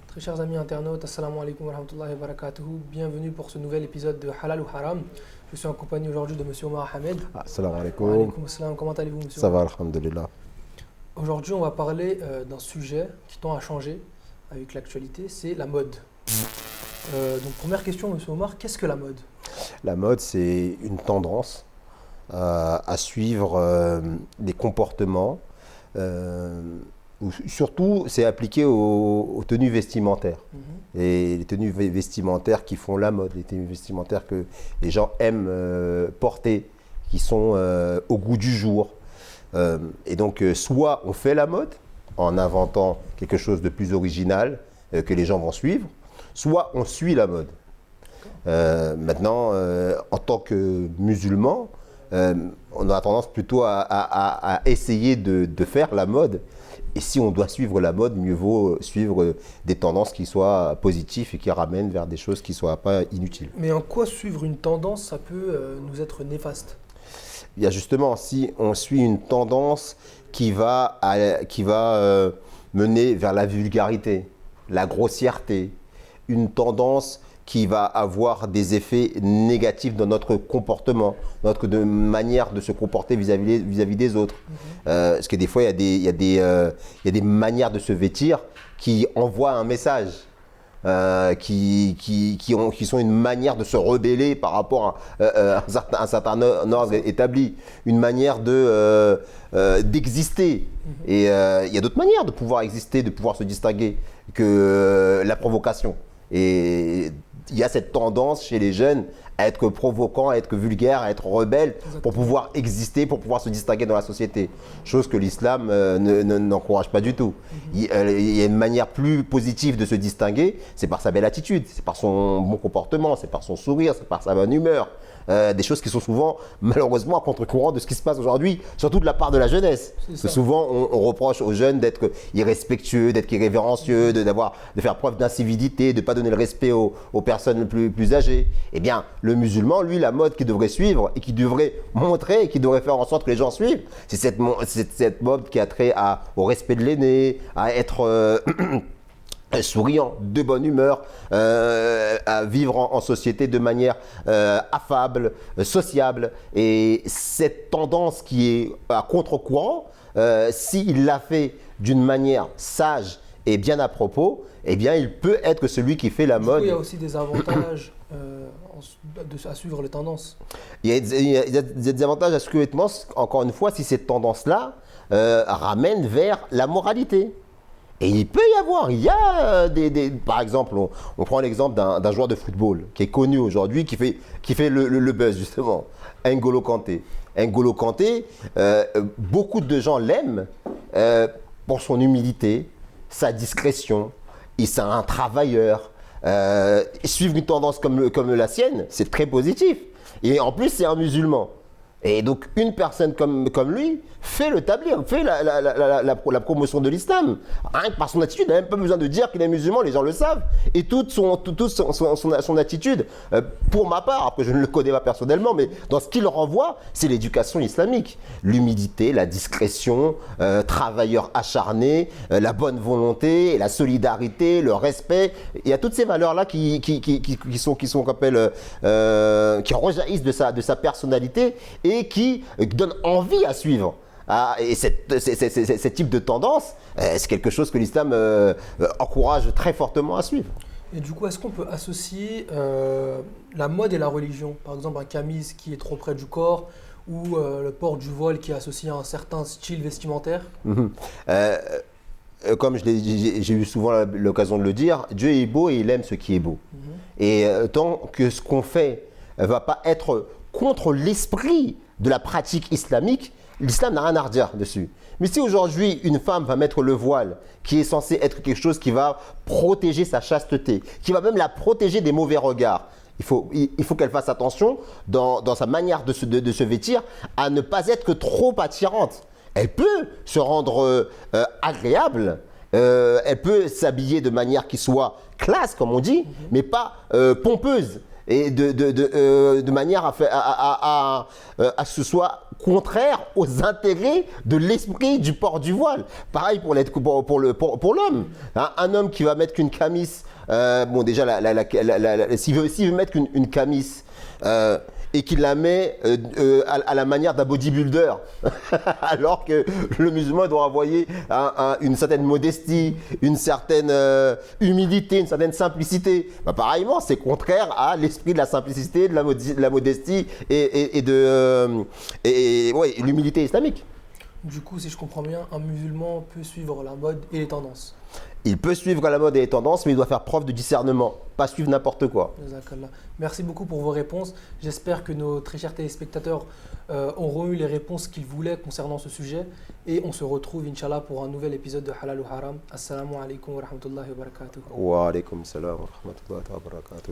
Très chers amis internautes, assalamu alaikum wa rahmatullahi wa barakatuh. Bienvenue pour ce nouvel épisode de Halal ou Haram. Je suis en compagnie aujourd'hui de Monsieur Omar Hamed. Assalamu Wa alaikum. alaikum assalam. Comment allez-vous, Monsieur Ça Omar? va, alhamdulillah. Aujourd'hui, on va parler d'un sujet qui tend à changer avec l'actualité, c'est la mode. Donc première question, Monsieur Omar, qu'est-ce que la mode? La mode, c'est une tendance à suivre des comportements. Surtout, c'est appliqué aux tenues vestimentaires. Et les tenues vestimentaires qui font la mode, les tenues vestimentaires que les gens aiment porter, qui sont au goût du jour. Et donc, soit on fait la mode en inventant quelque chose de plus original que les gens vont suivre, soit on suit la mode. Maintenant, en tant que musulman, on a tendance plutôt à essayer de faire la mode. Et si on doit suivre la mode, mieux vaut suivre des tendances qui soient positives et qui ramènent vers des choses qui ne soient pas inutiles. Mais en quoi suivre une tendance, ça peut nous être néfaste? Il y a justement, si on suit une tendance qui va mener vers la vulgarité, la grossièreté, une tendance qui va avoir des effets négatifs dans notre comportement, notre manière de se comporter vis-à-vis des autres. Parce que des fois, il y a des manières de se vêtir qui envoient un message, qui sont une manière de se rebeller par rapport à un certain ordre établi, une manière d'exister. Et il y a d'autres manières de pouvoir exister, de pouvoir se distinguer que la provocation. Et il y a cette tendance chez les jeunes à être provoquant, à être vulgaire, à être rebelle pour pouvoir exister, pour pouvoir se distinguer dans la société. Chose que l'islam n'encourage pas du tout. Il y a une manière plus positive de se distinguer, c'est par sa belle attitude, c'est par son bon comportement, c'est par son sourire, c'est par sa bonne humeur. Des choses qui sont souvent, malheureusement, à contre-courant de ce qui se passe aujourd'hui, surtout de la part de la jeunesse. Parce que souvent, on reproche aux jeunes d'être irrespectueux, d'être irrévérencieux, de faire preuve d'incivilité, de ne pas donner le respect aux personnes plus âgées. Eh bien, le musulman, lui, la mode qu'il devrait suivre et qui devrait montrer et qui devrait faire en sorte que les gens suivent, c'est cette mode qui a trait au respect de l'aîné, à être souriant, de bonne humeur, à vivre en société de manière affable, sociable. Et cette tendance qui est à contre-courant, s'il l'a fait d'une manière sage et bien à propos, eh bien, il peut être celui qui fait la mode. Il y a aussi des avantages à suivre les tendances. Il y a des avantages à suivre les tendances, encore une fois, si cette tendance-là ramène vers la moralité. Et il peut y avoir, il y a par exemple, on prend l'exemple d'un joueur de football qui est connu aujourd'hui, qui fait le buzz justement, N'Golo Kanté. N'Golo Kanté, beaucoup de gens l'aiment pour son humilité, sa discrétion, c'est un travailleur. Suivre une tendance comme la sienne, c'est très positif. Et en plus, c'est un musulman. Et donc, une personne comme lui fait le tablier, fait la promotion de l'islam. Rien que par son attitude, il n'a même pas besoin de dire qu'il est musulman, les gens le savent. Et toute son attitude, pour ma part, après je ne le connais pas personnellement, mais dans ce qu'il renvoie, c'est l'éducation islamique. L'humilité, la discrétion, travailleur acharné, la bonne volonté, la solidarité, le respect. Il y a toutes ces valeurs-là qui rejaillissent de sa personnalité et qui donne envie à suivre. Et ce type de tendance, c'est quelque chose que l'islam encourage très fortement à suivre. Et du coup, est-ce qu'on peut associer la mode et la religion? Par exemple, un camis qui est trop près du corps ou le port du voile qui est associé à un certain style vestimentaire? Comme j'ai eu souvent l'occasion de le dire, Dieu est beau et il aime ce qui est beau. Et tant que ce qu'on fait ne va pas être contre l'esprit de la pratique islamique, l'islam n'a rien à redire dessus. Mais si aujourd'hui une femme va mettre le voile, qui est censé être quelque chose qui va protéger sa chasteté, qui va même la protéger des mauvais regards, il faut qu'elle fasse attention dans sa manière de se vêtir à ne pas être que trop attirante. Elle peut se rendre agréable, elle peut s'habiller de manière qui soit classe, comme on dit, mais pas pompeuse. Et de manière à ce que ce soit contraire aux intérêts de l'esprit du port du voile. Pareil pour l'homme. Hein, un homme qui va mettre qu'une camis, bon déjà, s'il veut mettre une camis et qu'il la met à la manière d'un bodybuilder, alors que le musulman doit envoyer une certaine modestie, une certaine humilité, une certaine simplicité. Bah, pareillement, c'est contraire à l'esprit de la simplicité, de la modestie et l'humilité islamique. Du coup, si je comprends bien, un musulman peut suivre la mode et les tendances. Il peut suivre la mode et les tendances, mais il doit faire preuve de discernement, pas suivre n'importe quoi. Jazakallah. Merci beaucoup pour vos réponses. J'espère que nos très chers téléspectateurs auront eu les réponses qu'ils voulaient concernant ce sujet. Et on se retrouve, Inch'Allah, pour un nouvel épisode de Halal ou Haram. Assalamu alaikum wa rahmatullahi wa barakatuh. Wa alaikum salam wa rahmatullahi wa barakatuh.